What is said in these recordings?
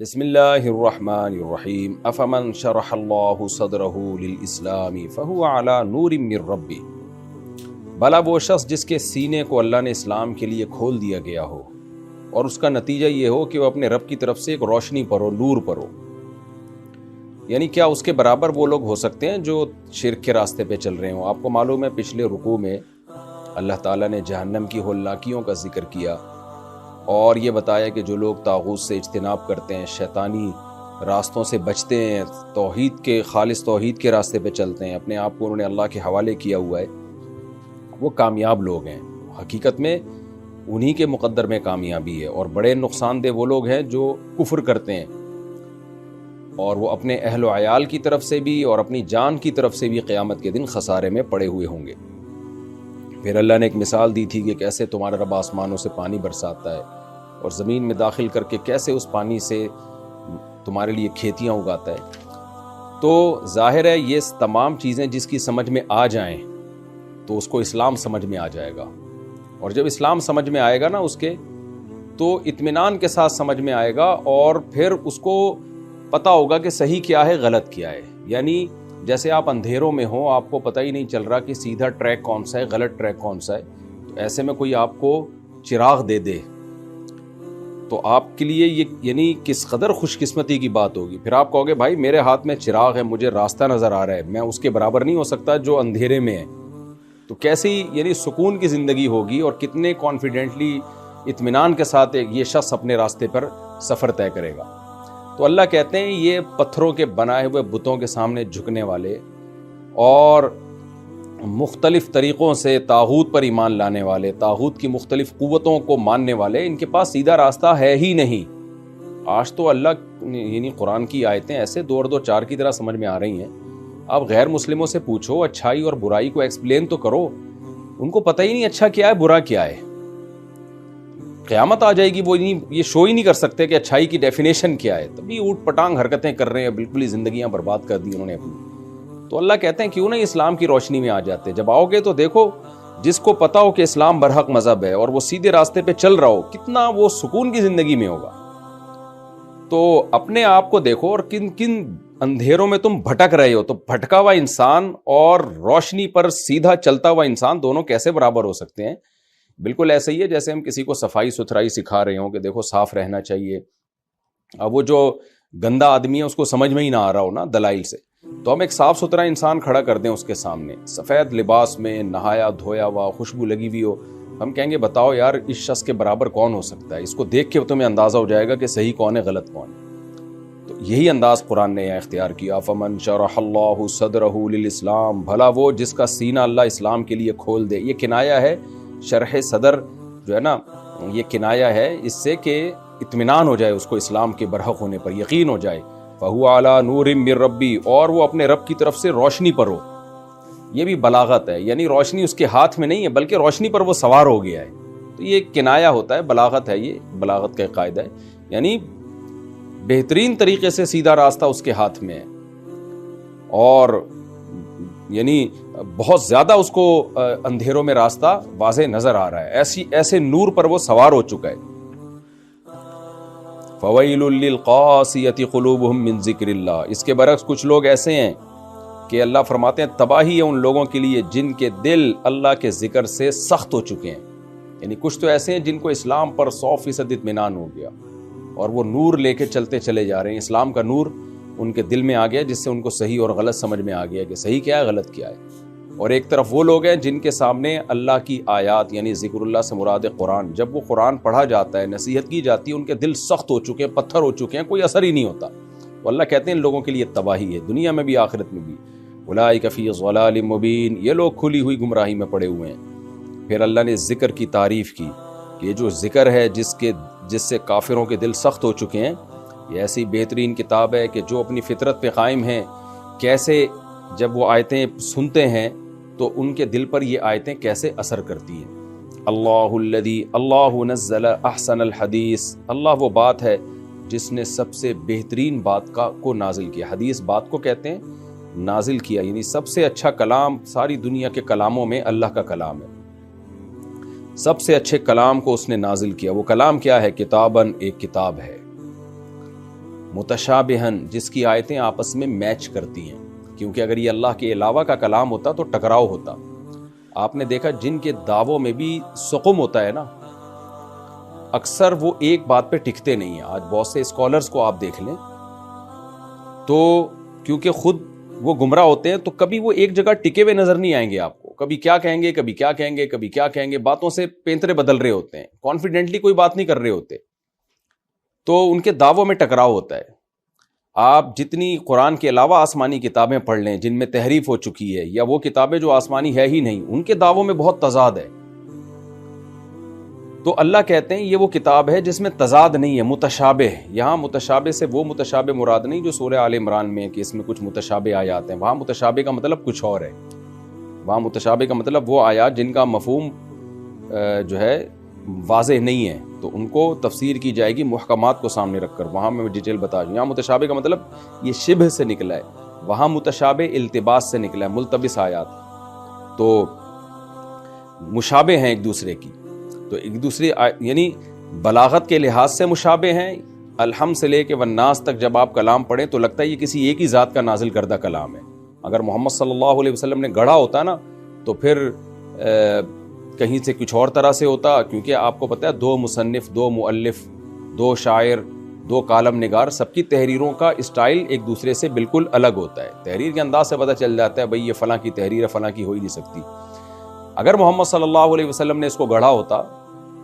بسم اللہ الرحمن الرحیم افمن شرح اللہ صدرہ للاسلام فہو علی نور من ربی، بھلا وہ شخص جس کے سینے کو اللہ نے اسلام کے لیے کھول دیا گیا ہو اور اس کا نتیجہ یہ ہو کہ وہ اپنے رب کی طرف سے ایک روشنی پر ہو، نور پر ہو۔ یعنی کیا اس کے برابر وہ لوگ ہو سکتے ہیں جو شرک کے راستے پہ چل رہے ہوں؟ آپ کو معلوم ہے پچھلے رکوع میں اللہ تعالیٰ نے جہنم کی ہولناکیوں کا ذکر کیا اور یہ بتایا کہ جو لوگ طاغوت سے اجتناب کرتے ہیں، شیطانی راستوں سے بچتے ہیں، خالص توحید کے راستے پہ چلتے ہیں، اپنے آپ کو انہوں نے اللہ کے حوالے کیا ہوا ہے، وہ کامیاب لوگ ہیں۔ حقیقت میں انہی کے مقدر میں کامیابی ہے، اور بڑے نقصان دہ وہ لوگ ہیں جو کفر کرتے ہیں اور وہ اپنے اہل و عیال کی طرف سے بھی اور اپنی جان کی طرف سے بھی قیامت کے دن خسارے میں پڑے ہوئے ہوں گے۔ پھر اللہ نے ایک مثال دی تھی کہ کیسے تمہارا رب آسمانوں سے پانی برساتا ہے اور زمین میں داخل کر کے کیسے اس پانی سے تمہارے لیے کھیتیاں اگاتا ہے۔ تو ظاہر ہے یہ تمام چیزیں جس کی سمجھ میں آ جائیں تو اس کو اسلام سمجھ میں آ جائے گا، اور جب اسلام سمجھ میں آئے گا نا اس کے، تو اطمینان کے ساتھ سمجھ میں آئے گا، اور پھر اس کو پتہ ہوگا کہ صحیح کیا ہے غلط کیا ہے۔ یعنی جیسے آپ اندھیروں میں ہوں، آپ کو پتہ ہی نہیں چل رہا کہ سیدھا ٹریک کون سا ہے، غلط ٹریک کون سا ہے، تو ایسے میں کوئی آپ کو چراغ دے دے تو آپ کے لیے یہ یعنی کس قدر خوش قسمتی کی بات ہوگی۔ پھر آپ کہو گے بھائی میرے ہاتھ میں چراغ ہے، مجھے راستہ نظر آ رہا ہے، میں اس کے برابر نہیں ہو سکتا جو اندھیرے میں ہے، تو کیسی یعنی سکون کی زندگی ہوگی، اور کتنے کانفیڈنٹلی اطمینان کے ساتھ یہ شخص اپنے راستے پر سفر طے کرے گا۔ تو اللہ کہتے ہیں یہ پتھروں کے بنائے ہوئے بتوں کے سامنے جھکنے والے اور مختلف طریقوں سے طاغوت پر ایمان لانے والے، طاغوت کی مختلف قوتوں کو ماننے والے، ان کے پاس سیدھا راستہ ہے ہی نہیں۔ آج تو اللہ یعنی قرآن کی آیتیں ایسے 2 اور 2 4 کی طرح سمجھ میں آ رہی ہیں، آپ غیر مسلموں سے پوچھو، اچھائی اور برائی کو ایکسپلین تو کرو، ان کو پتہ ہی نہیں اچھا کیا ہے برا کیا ہے۔ قیامت آ جائے گی، وہ یہ شو ہی نہیں کر سکتے کہ اچھائی کی ڈیفینیشن کیا ہے، تبھی اوٹ پٹانگ حرکتیں کر رہے ہیں، بالکل ہی زندگیاں برباد کر دی انہوں نے اپنی۔ تو اللہ کہتے ہیں کیوں نہیں اسلام کی روشنی میں آ جاتے؟ جب آؤ گے تو دیکھو، جس کو پتا ہو کہ اسلام برحق مذہب ہے اور وہ سیدھے راستے پہ چل رہا ہو، کتنا وہ سکون کی زندگی میں ہوگا۔ تو اپنے آپ کو دیکھو، اور کن کن اندھیروں میں تم بھٹک رہے ہو، تو بھٹکا ہوا انسان اور روشنی پر سیدھا چلتا ہوا انسان دونوں کیسے برابر ہو سکتے ہیں؟ بالکل ایسے ہی ہے جیسے ہم کسی کو صفائی ستھرائی سکھا رہے ہوں کہ دیکھو صاف رہنا چاہیے، اب وہ جو گندا آدمی ہے اس کو سمجھ میں ہی نہ آ رہا ہو نا دلائل سے، تو ہم ایک صاف ستھرا انسان کھڑا کر دیں اس کے سامنے، سفید لباس میں، نہایا دھویا ہوا، خوشبو لگی ہوئی ہو، ہم کہیں گے بتاؤ یار اس شخص کے برابر کون ہو سکتا ہے؟ اس کو دیکھ کے تمہیں اندازہ ہو جائے گا کہ صحیح کون ہے غلط کون ہے۔ تو یہی انداز قرآن نے اختیار کیا، فمن شرح اللہ صدرہ للاسلام، بھلا وہ جس کا سینہ اللہ اسلام کے لیے کھول دے۔ یہ کنایا ہے، شرح صدر جو ہے نا، یہ کنایا ہے اس سے کہ اطمینان ہو جائے اس کو اسلام کے برحق ہونے پر، یقین ہو جائے، فہو علی نور من ربی، اور وہ اپنے رب کی طرف سے روشنی پر ہو۔ یہ بھی بلاغت ہے، یعنی روشنی اس کے ہاتھ میں نہیں ہے بلکہ روشنی پر وہ سوار ہو گیا ہے، تو یہ کنایا ہوتا ہے، بلاغت ہے، یہ بلاغت کا ایک قاعدہ ہے، یعنی بہترین طریقے سے سیدھا راستہ اس کے ہاتھ میں ہے، اور یعنی بہت زیادہ اس کو اندھیروں میں راستہ واضح نظر آ رہا ہے، ایسے نور پر وہ سوار ہو چکا ہے۔ فویل للقاسیۃ قلوبہم من ذکر اللہ، اس کے برعکس کچھ لوگ ایسے ہیں کہ اللہ فرماتے ہیں تباہی ہے ان لوگوں کے لیے جن کے دل اللہ کے ذکر سے سخت ہو چکے ہیں۔ یعنی کچھ تو ایسے ہیں جن کو اسلام پر 100% اطمینان ہو گیا اور وہ نور لے کے چلتے چلے جا رہے ہیں، اسلام کا نور ان کے دل میں آ گیا، جس سے ان کو صحیح اور غلط سمجھ میں آ گیا کہ صحیح کیا ہے غلط کیا ہے۔ اور ایک طرف وہ لوگ ہیں جن کے سامنے اللہ کی آیات یعنی ذکر اللہ سے مراد قرآن، جب وہ قرآن پڑھا جاتا ہے، نصیحت کی جاتی ہے، ان کے دل سخت ہو چکے ہیں، پتھر ہو چکے ہیں، کوئی اثر ہی نہیں ہوتا۔ تو اللہ کہتے ہیں ان لوگوں کے لیے تباہی ہے، دنیا میں بھی آخرت میں بھی۔ اولئک فی ضلال مبین، یہ لوگ کھلی ہوئی گمراہی میں پڑے ہوئے ہیں۔ پھر اللہ نے ذکر کی تعریف کی کہ یہ جو ذکر ہے جس سے کافروں کے دل سخت ہو چکے ہیں، یہ ایسی بہترین کتاب ہے کہ جو اپنی فطرت پہ قائم ہیں، کیسے جب وہ آیتیں سنتے ہیں تو ان کے دل پر یہ آیتیں کیسے اثر کرتی ہیں۔ اللہ الذی، اللہ نزل احسن الحدیث، اللہ وہ بات ہے جس نے سب سے بہترین بات کو نازل کیا۔ حدیث بات کو کہتے ہیں، نازل کیا یعنی سب سے اچھا کلام ساری دنیا کے کلاموں میں اللہ کا کلام ہے، سب سے اچھے کلام کو اس نے نازل کیا۔ وہ کلام کیا ہے؟ کتاباً، ایک کتاب ہے، متشابہن جس کی آیتیں آپس میں میچ کرتی ہیں، کیونکہ اگر یہ اللہ کے علاوہ کا کلام ہوتا تو ٹکراؤ ہوتا۔ آپ نے دیکھا جن کے دعووں میں بھی سقم ہوتا ہے نا، اکثر وہ ایک بات پہ ٹکتے نہیں ہیں۔ آج بہت سے اسکالرز کو آپ دیکھ لیں تو کیونکہ خود وہ گمراہ ہوتے ہیں تو کبھی وہ ایک جگہ ٹکے ہوئے نظر نہیں آئیں گے آپ کو، کبھی کیا کہیں گے، کبھی کیا کہیں گے، کبھی کیا کہیں گے، باتوں سے پینترے بدل رہے ہوتے ہیں، کانفیڈنٹلی کوئی بات نہیں کر رہے ہوتے، تو ان کے دعووں میں ٹکراؤ ہوتا ہے۔ آپ جتنی قرآن کے علاوہ آسمانی کتابیں پڑھ لیں جن میں تحریف ہو چکی ہے، یا وہ کتابیں جو آسمانی ہے ہی نہیں، ان کے دعووں میں بہت تضاد ہے۔ تو اللہ کہتے ہیں یہ وہ کتاب ہے جس میں تضاد نہیں ہے، متشابہ۔ یہاں متشابہ سے وہ متشابہ مراد نہیں جو سورہ آل عمران میں کہ اس میں کچھ متشابہ آیات ہیں، وہاں متشابہ کا مطلب کچھ اور ہے۔ وہاں متشابہ کا مطلب وہ آیات جن کا مفہوم جو ہے واضح نہیں ہے، تو ان کو تفسیر کی جائے گی محکمات کو سامنے رکھ کر، وہاں میں ڈیٹیل بتا دوں۔ یہاں متشابہ کا مطلب یہ شبہ سے نکلا ہے، وہاں متشابہ التباس سے نکلا ہے، ملتبس آیات تو مشابہ ہیں ایک دوسرے کی، تو ایک دوسرے یعنی بلاغت کے لحاظ سے مشابہ ہیں۔ الحمد سے لے کے والناس تک جب آپ کلام پڑھیں تو لگتا ہے یہ کسی ایک ہی ذات کا نازل کردہ کلام ہے۔ اگر محمد صلی اللہ علیہ وسلم نے گڑھا ہوتا نا تو پھر کہیں سے کچھ اور طرح سے ہوتا، کیونکہ آپ کو پتہ ہے دو مصنف، دو مؤلف، دو شاعر، دو کالم نگار، سب کی تحریروں کا اسٹائل ایک دوسرے سے بالکل الگ ہوتا ہے۔ تحریر کے انداز سے پتہ چل جاتا ہے بھئی یہ فلاں کی تحریر ہے، فلاں کی ہو ہی نہیں سکتی۔ اگر محمد صلی اللہ علیہ وسلم نے اس کو گڑھا ہوتا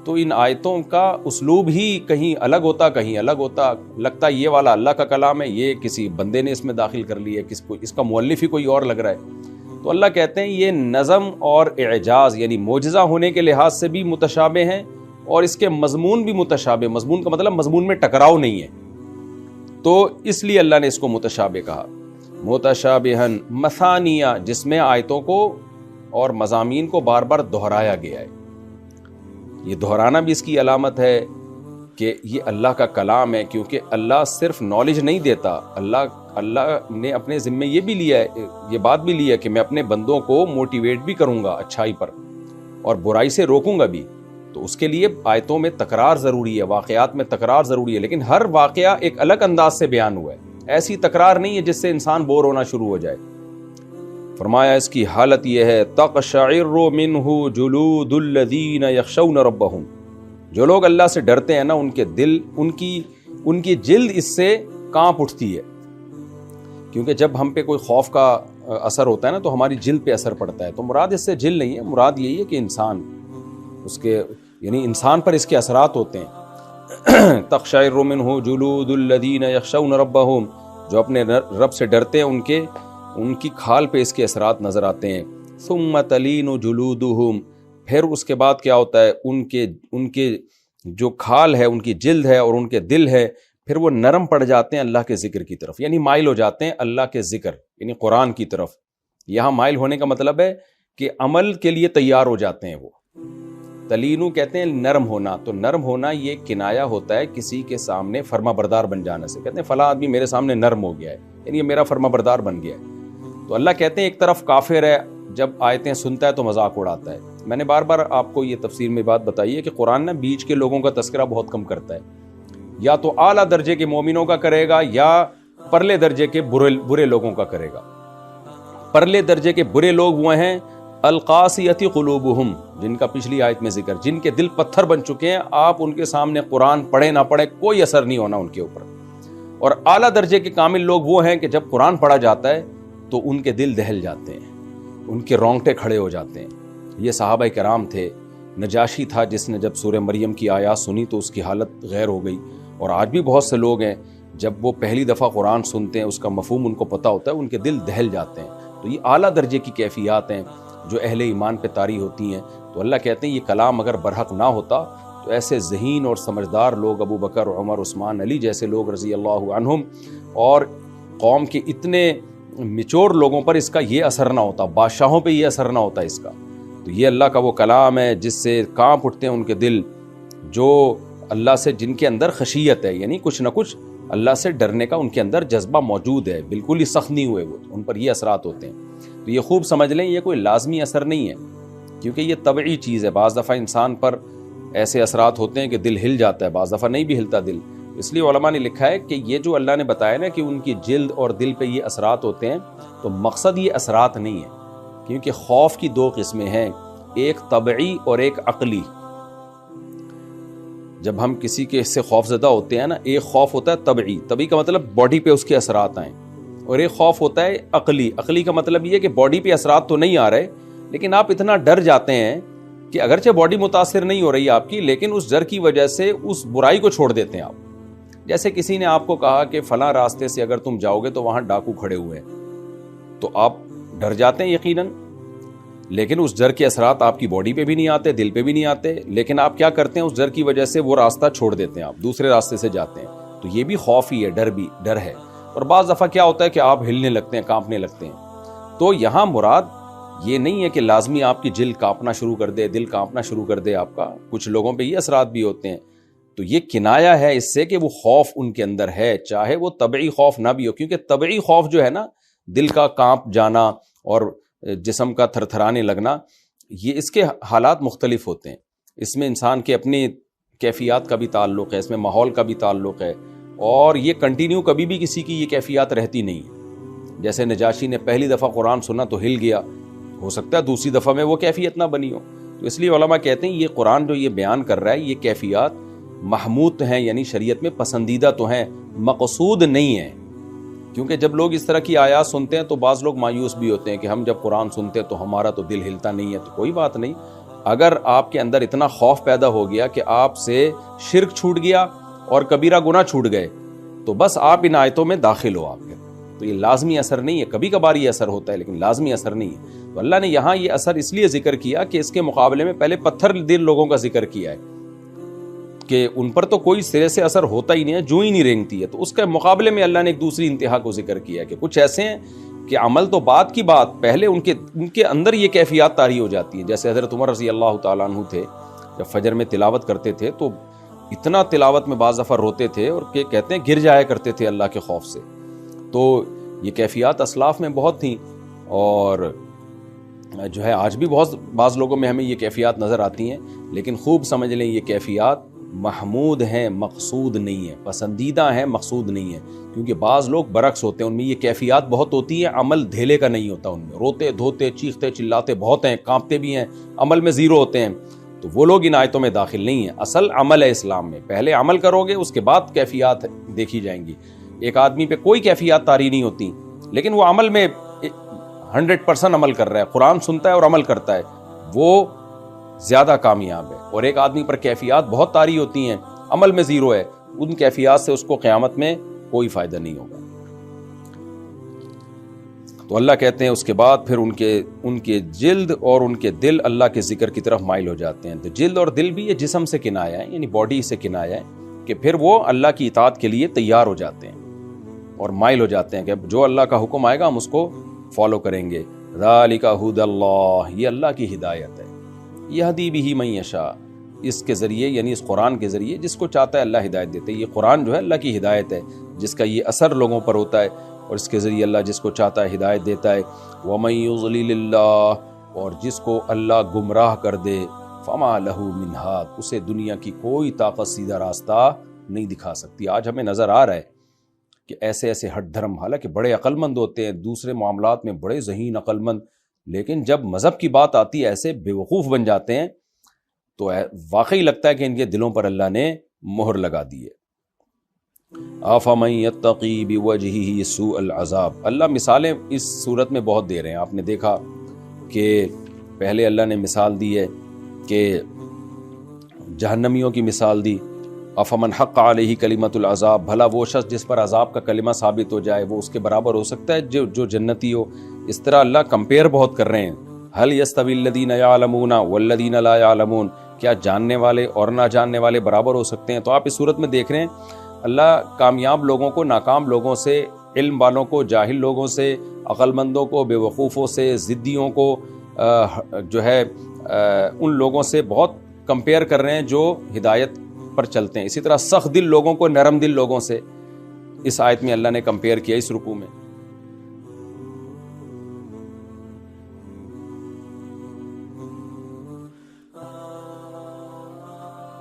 تو ان آیتوں کا اسلوب ہی کہیں الگ ہوتا، کہیں الگ ہوتا، لگتا یہ والا اللہ کا کلام ہے، یہ کسی بندے نے اس میں داخل کر لیا ہے، اس کا مؤلف ہی کوئی اور لگ رہا ہے۔ تو اللہ کہتے ہیں یہ نظم اور اعجاز یعنی معجزہ ہونے کے لحاظ سے بھی متشابہ ہیں، اور اس کے مضمون بھی متشابہ۔ مضمون کا مطلب مضمون میں ٹکراؤ نہیں ہے، تو اس لیے اللہ نے اس کو متشابہ کہا۔ متشابہن مثانیہ جس میں آیتوں کو اور مضامین کو بار بار دہرایا گیا ہے۔ یہ دہرانا بھی اس کی علامت ہے کہ یہ اللہ کا کلام ہے، کیونکہ اللہ صرف نالج نہیں دیتا، اللہ نے اپنے ذمے یہ بھی لیا ہے، یہ بات بھی لی ہے کہ میں اپنے بندوں کو موٹیویٹ بھی کروں گا اچھائی پر اور برائی سے روکوں گا بھی۔ تو اس کے لیے آیتوں میں تکرار ضروری ہے، واقعات میں تکرار ضروری ہے، لیکن ہر واقعہ ایک الگ انداز سے بیان ہوا ہے، ایسی تکرار نہیں ہے جس سے انسان بور ہونا شروع ہو جائے۔ فرمایا اس کی حالت یہ ہے تقشعر منہ جلود الذین یخشون ربہم، جو لوگ اللہ سے ڈرتے ہیں نا ان کے دل، ان کی جلد اس سے کانپ اٹھتی ہے، کیونکہ جب ہم پہ کوئی خوف کا اثر ہوتا ہے نا تو ہماری جلد پہ اثر پڑتا ہے۔ تو مراد اس سے جلد نہیں ہے، مراد یہی ہے کہ انسان اس کے یعنی انسان پر اس کے اثرات ہوتے ہیں۔ تقشعر منہ جلود الذین یخشون ربہم، جو اپنے رب سے ڈرتے ہیں ان کی کھال پہ اس کے اثرات نظر آتے ہیں۔ ثم تلین جلودہم، پھر اس کے بعد کیا ہوتا ہے، ان کے جو کھال ہے، ان کی جلد ہے اور ان کے دل ہے، پھر وہ نرم پڑ جاتے ہیں اللہ کے ذکر کی طرف، یعنی مائل ہو جاتے ہیں اللہ کے ذکر یعنی قرآن کی طرف۔ یہاں مائل ہونے کا مطلب ہے کہ عمل کے لیے تیار ہو جاتے ہیں وہ۔ تلینو کہتے ہیں نرم ہونا، تو نرم ہونا یہ کنایا ہوتا ہے کسی کے سامنے فرما بردار بن جانے سے۔ کہتے ہیں فلاں آدمی میرے سامنے نرم ہو گیا ہے، یعنی یہ میرا فرما بردار بن گیا ہے۔ تو اللہ کہتے ہیں ایک طرف کافر ہے، جب آیتیں سنتا ہے تو مذاق اڑاتا ہے۔ میں نے بار بار آپ کو یہ تفسیر میں بات بتائی ہے کہ قرآن نا بیچ کے لوگوں کا تذکرہ بہت کم کرتا ہے، یا تو اعلیٰ درجے کے مومنوں کا کرے گا یا پرلے درجے کے برے لوگوں کا کرے گا۔ پرلے درجے کے برے لوگ وہ ہیں القاسیۃ قلوبہم، جن کا پچھلی آیت میں ذکر، جن کے دل پتھر بن چکے ہیں، آپ ان کے سامنے قرآن پڑھے نہ پڑھے کوئی اثر نہیں ہونا ان کے اوپر۔ اور اعلیٰ درجے کے کامل لوگ وہ ہیں کہ جب قرآن پڑھا جاتا ہے تو ان کے دل دہل جاتے ہیں، ان کے رونگٹے کھڑے ہو جاتے ہیں۔ یہ صحابہ کرام تھے، نجاشی تھا جس نے جب سورہ مریم کی آیات سنی تو اس کی حالت غیر ہو گئی، اور آج بھی بہت سے لوگ ہیں جب وہ پہلی دفعہ قرآن سنتے ہیں اس کا مفہوم ان کو پتہ ہوتا ہے، ان کے دل دہل جاتے ہیں۔ تو یہ اعلیٰ درجے کی کیفیات ہیں جو اہل ایمان پہ طاری ہوتی ہیں۔ تو اللہ کہتے ہیں یہ کلام اگر برحق نہ ہوتا تو ایسے ذہین اور سمجھدار لوگ، ابو بکر، عمر، عثمان، علی جیسے لوگ رضی اللہ عنہم، اور قوم کے اتنے میچور لوگوں پر اس کا یہ اثر نہ ہوتا، بادشاہوں پہ یہ اثر نہ ہوتا اس کا۔ تو یہ اللہ کا وہ کلام ہے جس سے کانپ اٹھتے ہیں ان کے دل، جو اللہ سے، جن کے اندر خشیت ہے، یعنی کچھ نہ کچھ اللہ سے ڈرنے کا ان کے اندر جذبہ موجود ہے، بالکل ہی سخت نہیں ہوئے وہ، ان پر یہ اثرات ہوتے ہیں۔ تو یہ خوب سمجھ لیں یہ کوئی لازمی اثر نہیں ہے، کیونکہ یہ طبعی چیز ہے۔ بعض دفعہ انسان پر ایسے اثرات ہوتے ہیں کہ دل ہل جاتا ہے، بعض دفعہ نہیں بھی ہلتا دل، اس لیے علماء نے لکھا ہے کہ یہ جو اللہ نے بتایا نا کہ ان کی جلد اور دل پہ یہ اثرات ہوتے ہیں، تو مقصد یہ اثرات نہیں ہے، کیونکہ خوف کی دو قسمیں ہیں، ایک طبعی اور ایک عقلی۔ جب ہم کسی کے سے خوف زدہ ہوتے ہیں نا، ایک خوف ہوتا ہے طبعی کا مطلب باڈی پہ اس کے اثرات آئیں، اور ایک خوف ہوتا ہے عقلی کا مطلب یہ ہے کہ باڈی پہ اثرات تو نہیں آ رہے، لیکن آپ اتنا ڈر جاتے ہیں کہ اگرچہ باڈی متاثر نہیں ہو رہی آپ کی، لیکن اس ڈر کی وجہ سے اس برائی کو چھوڑ دیتے ہیں آپ۔ جیسے کسی نے آپ کو کہا کہ فلاں راستے سے اگر تم جاؤ گے تو وہاں ڈاکو کھڑے ہوئے ہیں، تو آپ ڈر جاتے ہیں یقیناً، لیکن اس ڈر کے اثرات آپ کی باڈی پہ بھی نہیں آتے، دل پہ بھی نہیں آتے، لیکن آپ کیا کرتے ہیں، اس ڈر کی وجہ سے وہ راستہ چھوڑ دیتے ہیں، آپ دوسرے راستے سے جاتے ہیں۔ تو یہ بھی خوف ہی ہے، ڈر ہے۔ اور بعض دفعہ کیا ہوتا ہے کہ آپ ہلنے لگتے ہیں، کانپنے لگتے ہیں۔ تو یہاں مراد یہ نہیں ہے کہ لازمی آپ کی جلد کانپنا شروع کر دے، دل کانپنا شروع کر دے آپ کا، کچھ لوگوں پہ یہ اثرات بھی ہوتے ہیں۔ تو یہ کنایا ہے اس سے کہ وہ خوف ان کے اندر ہے، چاہے وہ طبعی خوف نہ بھی ہو، کیونکہ طبعی خوف جو ہے نا، دل کا کانپ جانا اور جسم کا تھر تھرانے لگنا، یہ اس کے حالات مختلف ہوتے ہیں۔ اس میں انسان کے اپنی کیفیات کا بھی تعلق ہے، اس میں ماحول کا بھی تعلق ہے، اور یہ کنٹینیو کبھی بھی کسی کی یہ کیفیات رہتی نہیں ہے۔ جیسے نجاشی نے پہلی دفعہ قرآن سنا تو ہل گیا، ہو سکتا ہے دوسری دفعہ میں وہ کیفیت نہ بنی ہو۔ تو اس لیے علماء کہتے ہیں یہ قرآن جو یہ بیان کر رہا ہے، یہ کیفیات محمود ہیں، یعنی شریعت میں پسندیدہ تو ہیں، مقصود نہیں ہیں۔ کیونکہ جب لوگ اس طرح کی آیات سنتے ہیں تو بعض لوگ مایوس بھی ہوتے ہیں کہ ہم جب قرآن سنتے ہیں تو ہمارا تو دل ہلتا نہیں ہے۔ تو کوئی بات نہیں، اگر آپ کے اندر اتنا خوف پیدا ہو گیا کہ آپ سے شرک چھوٹ گیا اور کبیرہ گناہ چھوٹ گئے، تو بس آپ ان آیتوں میں داخل ہو آپ کے، تو یہ لازمی اثر نہیں ہے، کبھی کبھار یہ اثر ہوتا ہے لیکن لازمی اثر نہیں ہے۔ تو اللہ نے یہاں یہ اثر اس لیے ذکر کیا کہ اس کے مقابلے میں پہلے پتھر دل لوگوں کا ذکر کیا ہے کہ ان پر تو کوئی سرے سے اثر ہوتا ہی نہیں ہے، جو ہی نہیں رینگتی ہے، تو اس کے مقابلے میں اللہ نے ایک دوسری انتہا کو ذکر کیا ہے کہ کچھ ایسے ہیں کہ عمل تو بعد کی بات، پہلے ان کے اندر یہ کیفیات طاری ہو جاتی ہیں۔ جیسے حضرت عمر رضی اللہ تعالیٰ عنہ تھے، جب فجر میں تلاوت کرتے تھے تو اتنا تلاوت میں بعض دفعہ روتے تھے اور کہ کہتے ہیں گر جایا کرتے تھے اللہ کے خوف سے۔ تو یہ کیفیات اسلاف میں بہت تھیں، اور جو ہے آج بھی بہت بعض لوگوں میں ہمیں یہ کیفیات نظر آتی ہیں، لیکن خوب سمجھ لیں یہ کیفیات محمود ہیں، مقصود نہیں ہیں، پسندیدہ ہیں، مقصود نہیں ہیں۔ کیونکہ بعض لوگ برعکس ہوتے ہیں، ان میں یہ کیفیات بہت ہوتی ہیں، عمل دھیلے کا نہیں ہوتا ان میں، روتے دھوتے چیختے چلاتے بہت ہیں، کانپتے بھی ہیں، عمل میں زیرو ہوتے ہیں، تو وہ لوگ ان آیتوں میں داخل نہیں ہیں۔ اصل عمل ہے اسلام میں، پہلے عمل کرو گے اس کے بعد کیفیات دیکھی جائیں گی۔ ایک آدمی پہ کوئی کیفیات طاری نہیں ہوتی، لیکن وہ عمل میں 100% عمل کر رہا ہے، قرآن سنتا ہے اور عمل کرتا ہے، وہ زیادہ کامیاب ہے۔ اور ایک آدمی پر کیفیات بہت طاری ہوتی ہیں، عمل میں زیرو ہے، ان کیفیات سے اس کو قیامت میں کوئی فائدہ نہیں ہوگا۔ تو اللہ کہتے ہیں اس کے بعد پھر ان کے جلد اور ان کے دل اللہ کے ذکر کی طرف مائل ہو جاتے ہیں۔ تو جلد اور دل بھی یہ جسم سے کنایا ہے، یعنی باڈی سے کنایا ہے، کہ پھر وہ اللہ کی اطاعت کے لیے تیار ہو جاتے ہیں اور مائل ہو جاتے ہیں کہ جو اللہ کا حکم آئے گا ہم اس کو فالو کریں گے۔ ذالک ھدی اللہ، یہ اللہ کی ہدایت ہے، یہدی بہ من یشاء، اس کے ذریعے یعنی اس قرآن کے ذریعے جس کو چاہتا ہے اللہ ہدایت دیتے ہیں۔ یہ قرآن جو ہے اللہ کی ہدایت ہے جس کا یہ اثر لوگوں پر ہوتا ہے، اور اس کے ذریعے اللہ جس کو چاہتا ہے ہدایت دیتا ہے۔ وَمَن يُضْلِلِ اللَّهُ، اور جس کو اللہ گمراہ کر دے، فَمَا لَهُ مِنْ هَادٍ، اسے دنیا کی کوئی طاقت سیدھا راستہ نہیں دکھا سکتی۔ آج ہمیں نظر آ رہا ہے کہ ایسے ہٹ دھرم، حالانکہ بڑے عقل مند ہوتے ہیں، دوسرے معاملات میں بڑے ذہین عقل مند، لیکن جب مذہب کی بات آتی ہے ایسے بے وقوف بن جاتے ہیں، تو واقعی لگتا ہے کہ ان کے دلوں پر اللہ نے مہر لگا دی ہے۔ آفمن یتقی بوجہہ سوء العذاب، اللہ مثالیں اس صورت میں بہت دے رہے ہیں۔ آپ نے دیکھا کہ پہلے اللہ نے مثال دی ہے کہ جہنمیوں کی مثال دی، افمن حق علیہ کلمۃ العذاب، بھلا وہ شخص جس پر عذاب کا کلمہ ثابت ہو جائے وہ اس کے برابر ہو سکتا ہے جو جنتی ہو؟ اس طرح اللہ کمپیئر بہت کر رہے ہیں۔ هل يستوي الذين يعلمون والذين لا يعلمون، کیا جاننے والے اور نہ جاننے والے برابر ہو سکتے ہیں؟ تو آپ اس صورت میں دیکھ رہے ہیں اللہ کامیاب لوگوں کو ناکام لوگوں سے، علم والوں کو جاہل لوگوں سے، عقل مندوں کو بے وقوفوں سے، ضدیوں کو جو ہے ان لوگوں سے بہت کمپیئر کر رہے ہیں جو ہدایت پر چلتے ہیں۔ اسی طرح سخت دل لوگوں کو نرم دل لوگوں سے اس آیت میں اللہ نے کمپیئر کیا اس رکوع میں۔